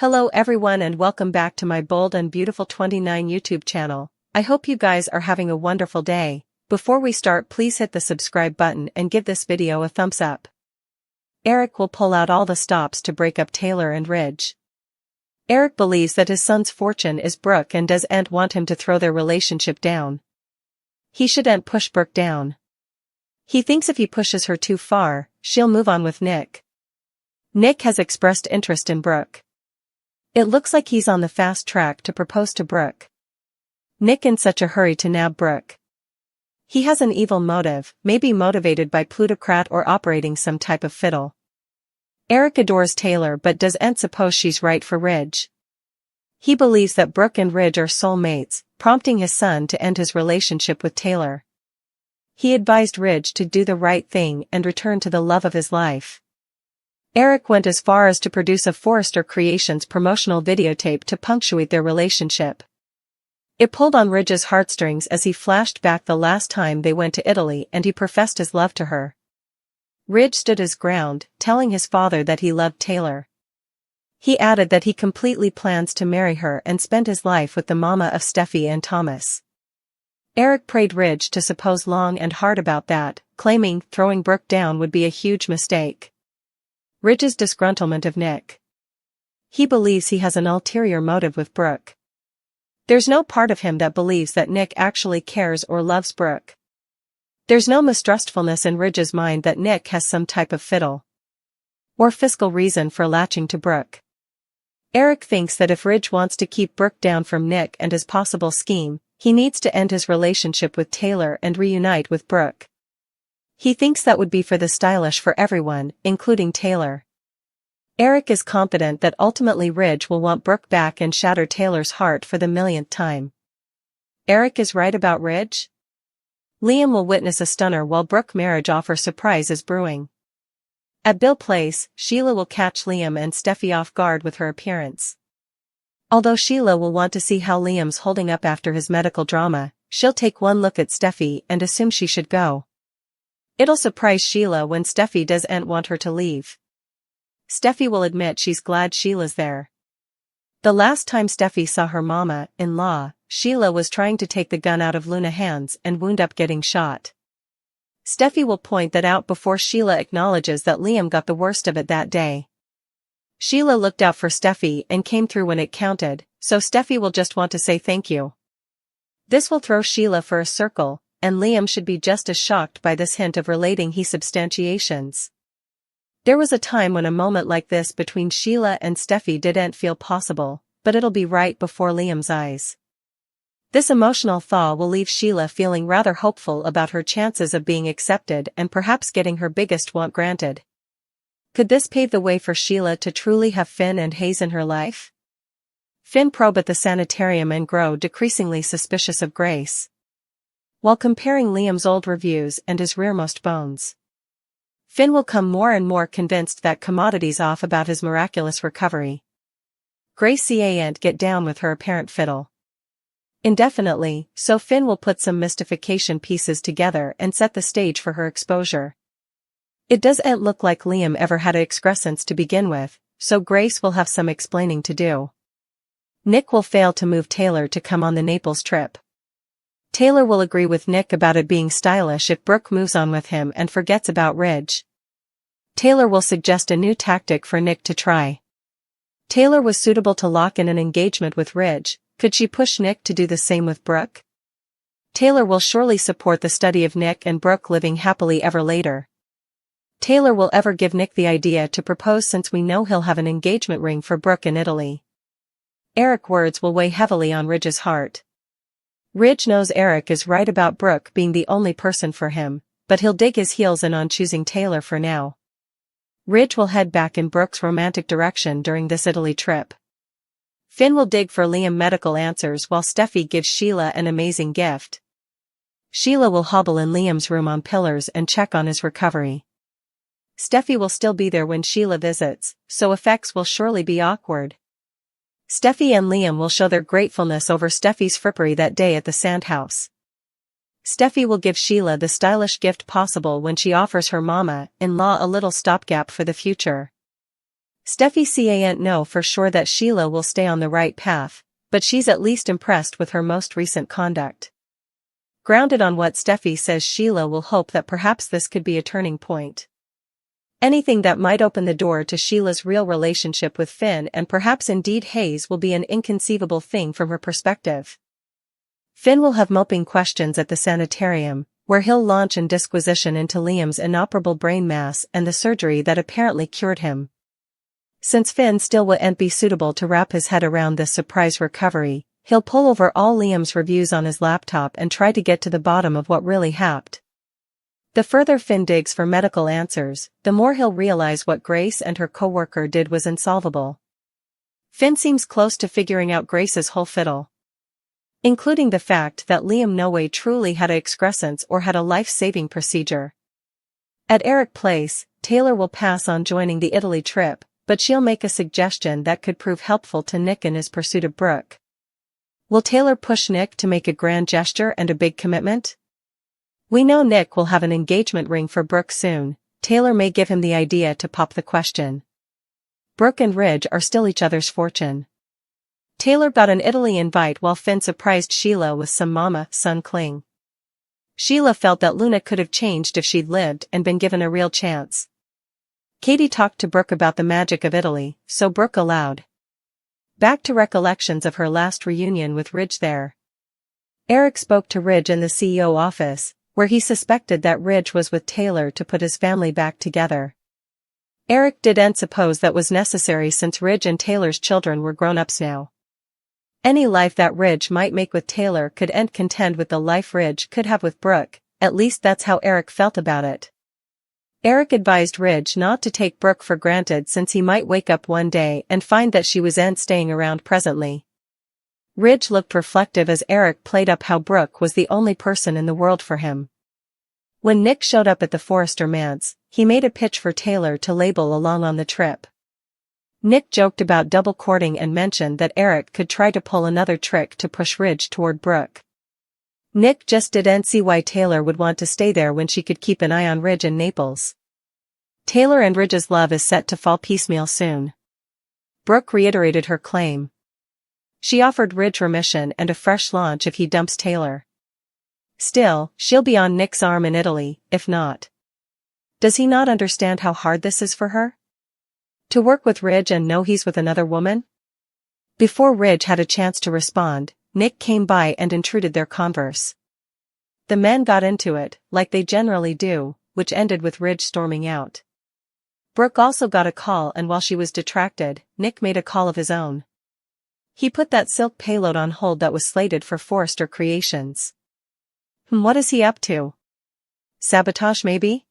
Hello everyone and welcome back to my Bold and Beautiful 29 YouTube channel. I hope you guys are having a wonderful day. Before we start, please hit the subscribe button and give this video a thumbs up. Eric will pull out all the stops to break up Taylor and Ridge. Eric believes that his son's fortune is Brooke and doesn't want him to throw their relationship down. He shouldn't push Brooke down. He thinks if he pushes her too far, she'll move on with Nick. Nick has expressed interest in Brooke. It looks like he's on the fast track to propose to Brooke. Nick in such a hurry to nab Brooke. He has an evil motive, maybe motivated by plutocrat or operating some type of fiddle. Eric adores Taylor but doesn't suppose she's right for Ridge. He believes that Brooke and Ridge are soulmates, prompting his son to end his relationship with Taylor. He advised Ridge to do the right thing and return to the love of his life. Eric went as far as to produce a Forrester Creations promotional videotape to punctuate their relationship. It pulled on Ridge's heartstrings as he flashed back the last time they went to Italy and he professed his love to her. Ridge stood his ground, telling his father that he loved Taylor. He added that he completely plans to marry her and spend his life with the mama of Steffi and Thomas. Eric prayed Ridge to suppose long and hard about that, claiming throwing Brooke down would be a huge mistake. Ridge's disgruntlement of Nick. He believes he has an ulterior motive with Brooke. There's no part of him that believes that Nick actually cares or loves Brooke. There's no mistrustfulness in Ridge's mind that Nick has some type of fiddle or fiscal reason for latching to Brooke. Eric thinks that if Ridge wants to keep Brooke down from Nick and his possible scheme, he needs to end his relationship with Taylor and reunite with Brooke. He thinks that would be for the stylish for everyone, including Taylor. Eric is confident that ultimately Ridge will want Brooke back and shatter Taylor's heart for the millionth time. Eric is right about Ridge? Liam will witness a stunner while Brooke marriage offer surprise is brewing. At Bill Place, Sheila will catch Liam and Steffi off guard with her appearance. Although Sheila will want to see how Liam's holding up after his medical drama, she'll take one look at Steffi and assume she should go. It'll surprise Sheila when Steffi doesn't want her to leave. Steffi will admit she's glad Sheila's there. The last time Steffi saw her mama-in-law, Sheila was trying to take the gun out of Luna's hands and wound up getting shot. Steffi will point that out before Sheila acknowledges that Liam got the worst of it that day. Sheila looked out for Steffi and came through when it counted, so Steffi will just want to say thank you. This will throw Sheila for a circle, and Liam should be just as shocked by this hint of relating he substantiations. There was a time when a moment like this between Sheila and Steffi didn't feel possible, but it'll be right before Liam's eyes. This emotional thaw will leave Sheila feeling rather hopeful about her chances of being accepted and perhaps getting her biggest want granted. Could this pave the way for Sheila to truly have Finn and Hayes in her life? Finn probe at the sanitarium and grow decreasingly suspicious of Grace. While comparing Liam's old reviews and his rearmost bones, Finn will come more and more convinced that commodity's off about his miraculous recovery. Grace can't get down with her apparent fiddle indefinitely, so Finn will put some mystification pieces together and set the stage for her exposure. It doesn't look like Liam ever had an excrescence to begin with, so Grace will have some explaining to do. Nick will fail to move Taylor to come on the Naples trip. Taylor will agree with Nick about it being stylish if Brooke moves on with him and forgets about Ridge. Taylor will suggest a new tactic for Nick to try. Taylor was suitable to lock in an engagement with Ridge. Could she push Nick to do the same with Brooke? Taylor will surely support the study of Nick and Brooke living happily ever later. Taylor will ever give Nick the idea to propose since we know he'll have an engagement ring for Brooke in Italy. Eric's words will weigh heavily on Ridge's heart. Ridge knows Eric is right about Brooke being the only person for him, but he'll dig his heels in on choosing Taylor for now. Ridge will head back in Brooke's romantic direction during this Italy trip. Finn will dig for Liam medical answers while Steffi gives Sheila an amazing gift. Sheila will hobble in Liam's room on pillars and check on his recovery. Steffi will still be there when Sheila visits, so effects will surely be awkward. Steffi and Liam will show their gratefulness over Steffi's frippery that day at the Sandhouse. Steffi will give Sheila the stylish gift possible when she offers her mama-in-law a little stopgap for the future. Steffi can't know for sure that Sheila will stay on the right path, but she's at least impressed with her most recent conduct. Grounded on what Steffi says, Sheila will hope that perhaps this could be a turning point. Anything that might open the door to Sheila's real relationship with Finn, and perhaps indeed Hayes, will be an inconceivable thing from her perspective. Finn will have moping questions at the sanitarium, where he'll launch an disquisition into Liam's inoperable brain mass and the surgery that apparently cured him. Since Finn still wouldn't be suitable to wrap his head around this surprise recovery, he'll pull over all Liam's reviews on his laptop and try to get to the bottom of what really happened. The further Finn digs for medical answers, the more he'll realize what Grace and her coworker did was insolvable. Finn seems close to figuring out Grace's whole fiddle, including the fact that Liam no way truly had a excrescence or had a life-saving procedure. At Eric Place, Taylor will pass on joining the Italy trip, but she'll make a suggestion that could prove helpful to Nick in his pursuit of Brooke. Will Taylor push Nick to make a grand gesture and a big commitment? We know Nick will have an engagement ring for Brooke soon. Taylor may give him the idea to pop the question. Brooke and Ridge are still each other's fortune. Taylor got an Italy invite while Finn surprised Sheila with some mama-son cling. Sheila felt that Luna could have changed if she'd lived and been given a real chance. Katie talked to Brooke about the magic of Italy, so Brooke allowed. Back to recollections of her last reunion with Ridge there. Eric spoke to Ridge in the CEO office, where he suspected that Ridge was with Taylor to put his family back together. Eric didn't suppose that was necessary since Ridge and Taylor's children were grown-ups now. Any life that Ridge might make with Taylor couldn't contend with the life Ridge could have with Brooke, at least that's how Eric felt about it. Eric advised Ridge not to take Brooke for granted since he might wake up one day and find that she wasn't staying around presently. Ridge looked reflective as Eric played up how Brooke was the only person in the world for him. When Nick showed up at the Forrester manse, he made a pitch for Taylor to label along on the trip. Nick joked about double courting and mentioned that Eric could try to pull another trick to push Ridge toward Brooke. Nick just didn't see why Taylor would want to stay there when she could keep an eye on Ridge in Naples. Taylor and Ridge's love is set to fall piecemeal soon. Brooke reiterated her claim. She offered Ridge remission and a fresh launch if he dumps Taylor. Still, she'll be on Nick's arm in Italy, if not. Does he not understand how hard this is for her? To work with Ridge and know he's with another woman? Before Ridge had a chance to respond, Nick came by and intruded their converse. The men got into it, like they generally do, which ended with Ridge storming out. Brooke also got a call, and while she was detracted, Nick made a call of his own. He put that silk payload on hold that was slated for Forrester Creations. What is he up to? Sabotage maybe?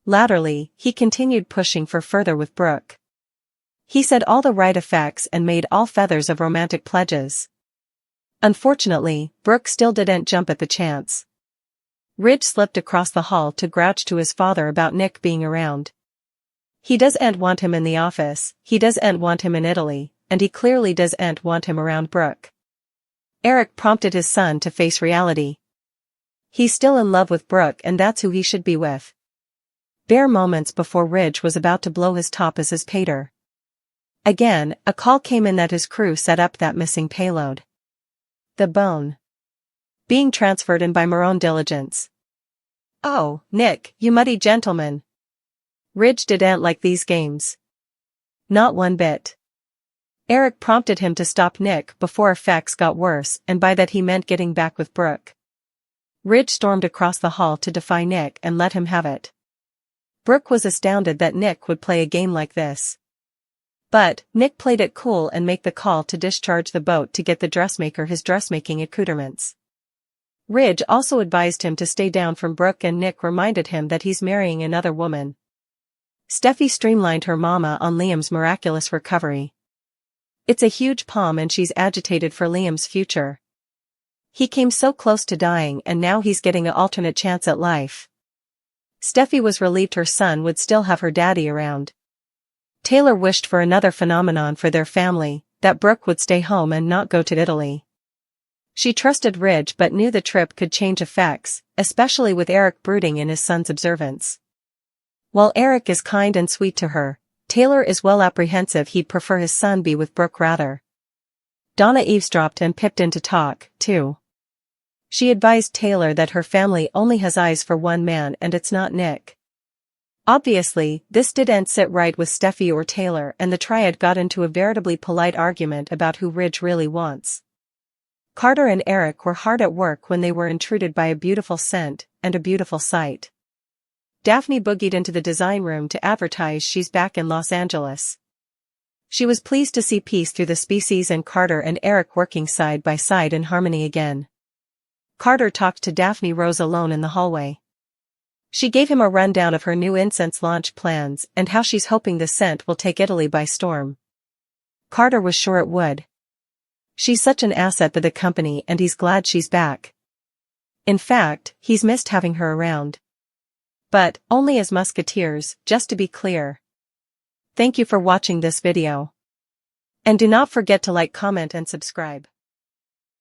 Latterly, he continued pushing for further with Brooke. He said all the right effects and made all feathers of romantic pledges. Unfortunately, Brooke still didn't jump at the chance. Ridge slipped across the hall to grouch to his father about Nick being around. He doesn't want him in the office, he doesn't want him in Italy, and he clearly doesn't want him around Brooke. Eric prompted his son to face reality. He's still in love with Brooke, and that's who he should be with. Bare moments before Ridge was about to blow his top as his pater. Again, a call came in that his crew set up that missing payload. The bone. Being transferred in by Marone Diligence. Oh, Nick, you muddy gentleman. Ridge didn't like these games. Not one bit. Eric prompted him to stop Nick before effects got worse, and by that he meant getting back with Brooke. Ridge stormed across the hall to defy Nick and let him have it. Brooke was astounded that Nick would play a game like this. But, Nick played it cool and made the call to discharge the boat to get the dressmaker his dressmaking accoutrements. Ridge also advised him to stay down from Brooke, and Nick reminded him that he's marrying another woman. Steffi streamlined her mama on Liam's miraculous recovery. It's a huge palm and she's agitated for Liam's future. He came so close to dying and now he's getting an alternate chance at life. Steffi was relieved her son would still have her daddy around. Taylor wished for another phenomenon for their family, that Brooke would stay home and not go to Italy. She trusted Ridge but knew the trip could change effects, especially with Eric brooding in his son's observance. While Eric is kind and sweet to her, Taylor is well apprehensive he'd prefer his son be with Brooke rather. Donna eavesdropped and pipped in to talk, too. She advised Taylor that her family only has eyes for one man and it's not Nick. Obviously, this didn't sit right with Steffi or Taylor, and the triad got into a veritably polite argument about who Ridge really wants. Carter and Eric were hard at work when they were intruded by a beautiful scent and a beautiful sight. Daphne boogied into the design room to advertise she's back in Los Angeles. She was pleased to see peace through the species and Carter and Eric working side by side in harmony again. Carter talked to Daphne Rose alone in the hallway. She gave him a rundown of her new incense launch plans and how she's hoping the scent will take Italy by storm. Carter was sure it would. She's such an asset to the company and he's glad she's back. In fact, he's missed having her around. But, only as musketeers, just to be clear. Thank you for watching this video. And do not forget to like, comment and subscribe.